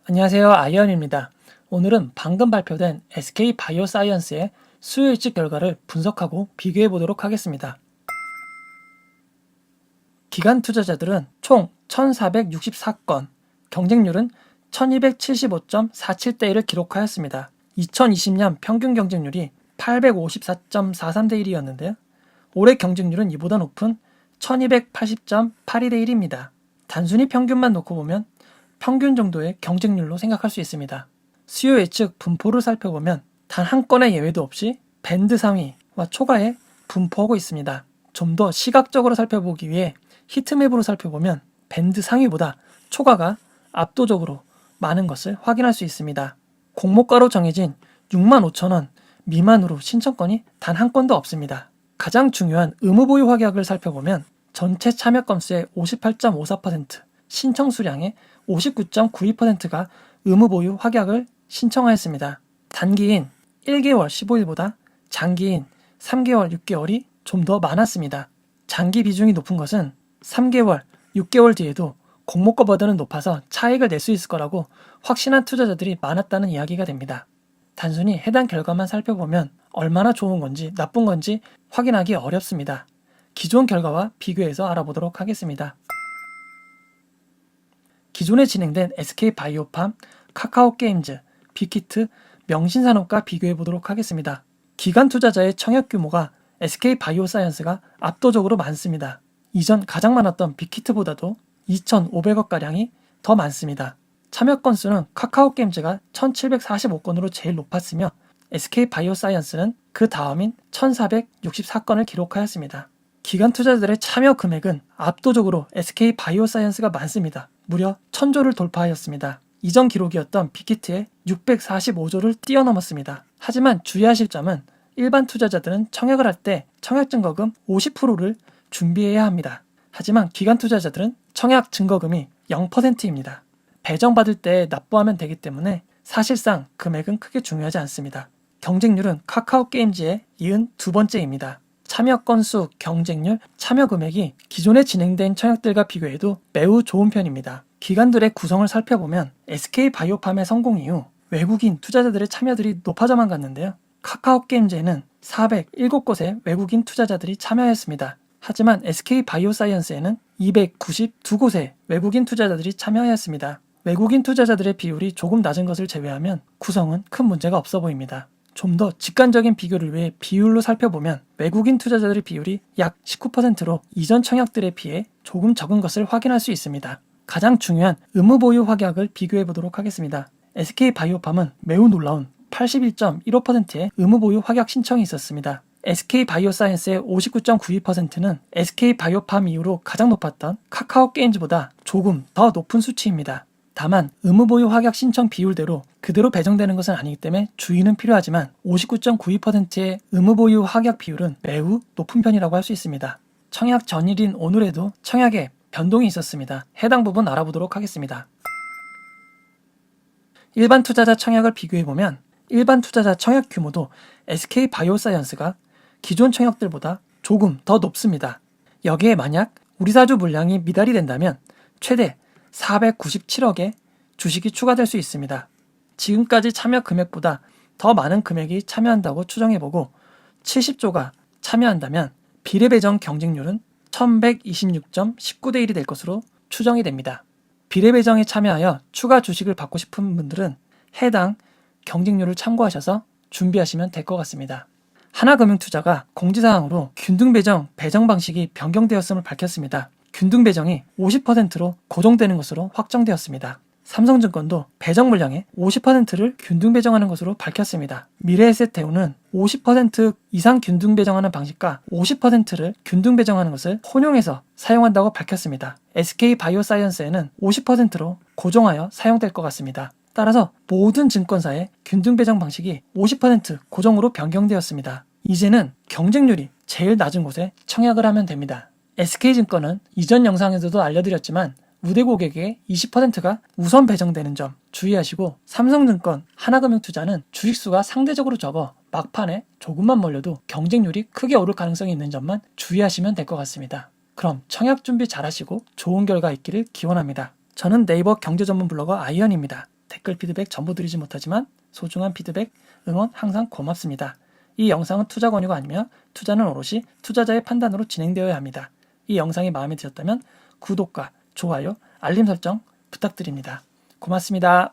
안녕하세요. 아이언입니다. 오늘은 방금 발표된 SK바이오사이언스의 수요 예측 결과를 분석하고 비교해 보도록 하겠습니다. 기관 투자자들은 총 1,464건, 경쟁률은 1,275.47대 1을 기록하였습니다. 2020년 평균 경쟁률이 854.43대 1이었는데요. 올해 경쟁률은 이보다 높은 1280.82대 1입니다. 단순히 평균만 놓고 보면 평균 정도의 경쟁률로 생각할 수 있습니다. 수요 예측 분포를 살펴보면 단 한 건의 예외도 없이 밴드 상위와 초과에 분포하고 있습니다. 좀 더 시각적으로 살펴보기 위해 히트맵으로 살펴보면 밴드 상위보다 초과가 압도적으로 많은 것을 확인할 수 있습니다. 공모가로 정해진 65,000원 미만으로 신청건이 단 한 건도 없습니다. 가장 중요한 의무보유 확약을 살펴보면 전체 참여 건수의 58.54%, 신청 수량의 59.92%가 의무보유 확약을 신청하였습니다. 단기인 1개월 15일보다 장기인 3개월 6개월이 좀 더 많았습니다. 장기 비중이 높은 것은 3개월, 6개월 뒤에도 공모가 버든은 높아서 차익을 낼 수 있을 거라고 확신한 투자자들이 많았다는 이야기가 됩니다. 단순히 해당 결과만 살펴보면 얼마나 좋은 건지 나쁜 건지 확인하기 어렵습니다. 기존 결과와 비교해서 알아보도록 하겠습니다. 기존에 진행된 SK바이오팜, 카카오게임즈, 빅히트, 명신산업과 비교해 보도록 하겠습니다. 기관 투자자의 청약 규모가 SK바이오사이언스가 압도적으로 많습니다. 이전 가장 많았던 빅히트보다도 2,500억가량이 더 많습니다. 참여 건수는 카카오게임즈가 1,745건으로 제일 높았으며 SK바이오사이언스는 그 다음인 1,464건을 기록하였습니다. 기관 투자자들의 참여 금액은 압도적으로 SK바이오사이언스가 많습니다. 무려 1,000조를 돌파하였습니다. 이전 기록이었던 빅히트의 645조를 뛰어넘었습니다. 하지만 주의하실 점은 일반 투자자들은 청약을 할 때 청약 증거금 50%를 준비해야 합니다. 하지만 기관 투자자들은 청약 증거금이 0%입니다. 배정받을 때 납부하면 되기 때문에 사실상 금액은 크게 중요하지 않습니다. 경쟁률은 카카오게임즈에 이은 두 번째입니다. 참여 건수, 경쟁률, 참여 금액이 기존에 진행된 청약들과 비교해도 매우 좋은 편입니다. 기관들의 구성을 살펴보면 SK바이오팜의 성공 이후 외국인 투자자들의 참여들이 높아져만 갔는데요. 카카오게임즈에는 407곳의 외국인 투자자들이 참여하였습니다. 하지만 SK바이오사이언스에는 292곳의 외국인 투자자들이 참여하였습니다. 외국인 투자자들의 비율이 조금 낮은 것을 제외하면 구성은 큰 문제가 없어 보입니다. 좀 더 직관적인 비교를 위해 비율로 살펴보면 외국인 투자자들의 비율이 약 19%로 이전 청약들에 비해 조금 적은 것을 확인할 수 있습니다. 가장 중요한 의무보유 확약을 비교해 보도록 하겠습니다. SK바이오팜은 매우 놀라운 81.15%의 의무보유 확약 신청이 있었습니다. SK바이오사이언스의 59.92%는 SK바이오팜 이후로 가장 높았던 카카오게임즈보다 조금 더 높은 수치입니다. 다만 의무보유 확약 신청 비율대로 그대로 배정되는 것은 아니기 때문에 주의는 필요하지만 59.92%의 의무보유 확약 비율은 매우 높은 편이라고 할 수 있습니다. 청약 전일인 오늘에도 청약에 변동이 있었습니다. 해당 부분 알아보도록 하겠습니다. 일반 투자자 청약을 비교해보면 일반 투자자 청약 규모도 SK바이오사이언스가 기존 청약들보다 조금 더 높습니다. 여기에 만약 우리사주 물량이 미달이 된다면 최대 497억의 주식이 추가될 수 있습니다. 지금까지 참여 금액보다 더 많은 금액이 참여한다고 추정해보고 70조가 참여한다면 비례배정 경쟁률은 1126.19대 1이 될 것으로 추정이 됩니다. 비례배정에 참여하여 추가 주식을 받고 싶은 분들은 해당 경쟁률을 참고하셔서 준비하시면 될 것 같습니다. 하나금융투자가 공지사항으로 균등배정 배정 방식이 변경되었음을 밝혔습니다. 균등배정이 50%로 고정되는 것으로 확정되었습니다. 삼성증권도 배정 물량의 50%를 균등배정하는 것으로 밝혔습니다. 미래에셋대우는 50% 이상 균등배정하는 방식과 50%를 균등배정하는 것을 혼용해서 사용한다고 밝혔습니다. SK바이오사이언스에는 50%로 고정하여 사용될 것 같습니다. 따라서 모든 증권사의 균등배정 방식이 50% 고정으로 변경되었습니다. 이제는 경쟁률이 제일 낮은 곳에 청약을 하면 됩니다. SK증권은 이전 영상에서도 알려드렸지만 우대 고객의 20%가 우선 배정되는 점 주의하시고 삼성증권, 하나금융투자는 주식수가 상대적으로 적어 막판에 조금만 몰려도 경쟁률이 크게 오를 가능성이 있는 점만 주의하시면 될 것 같습니다. 그럼 청약 준비 잘하시고 좋은 결과 있기를 기원합니다. 저는 네이버 경제전문 블로거 아이언입니다. 댓글 피드백 전부 드리지 못하지만 소중한 피드백, 응원 항상 고맙습니다. 이 영상은 투자 권유가 아니며 투자는 오롯이 투자자의 판단으로 진행되어야 합니다. 이 영상이 마음에 드셨다면 구독과 좋아요, 알림 설정 부탁드립니다. 고맙습니다.